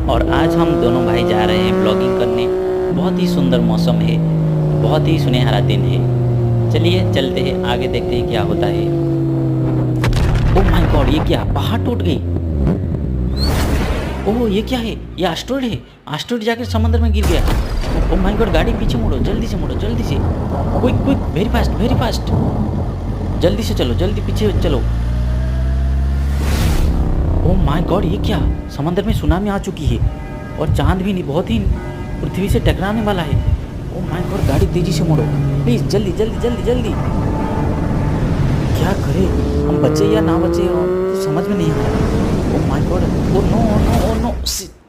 और आज हम दोनों भाई जा रहे हैं ब्लॉगिंग करने। बहुत ही सुंदर मौसम है, बहुत ही सुनहरा दिन है। चलिए चलते हैं, आगे देखते हैं क्या होता है। ओह माय गॉड, ये क्या, पहाड़ टूट गई। ओह ये क्या है, ये एस्टेरॉयड है। एस्टेरॉयड जाकर समंदर में गिर गया। ओह माय गॉड, गाड़ी पीछे मुड़ो, जल्दी से मुड़ो, जल्दी से। Quick quick, very fast very fast. जल्दी से चलो, जल्दी पीछे चलो। ओह माय गॉड, ये क्या, समंदर में सुनामी आ चुकी है और चांद भी नहीं, बहुत ही पृथ्वी से टकराने वाला है। ओह माय गॉड, गाड़ी तेजी से मोड़ो प्लीज, जल्दी जल्दी जल्दी जल्दी। क्या करें, हम बचे या ना बचे, और समझ में नहीं आ रहा। Oh my God, oh no oh no oh no.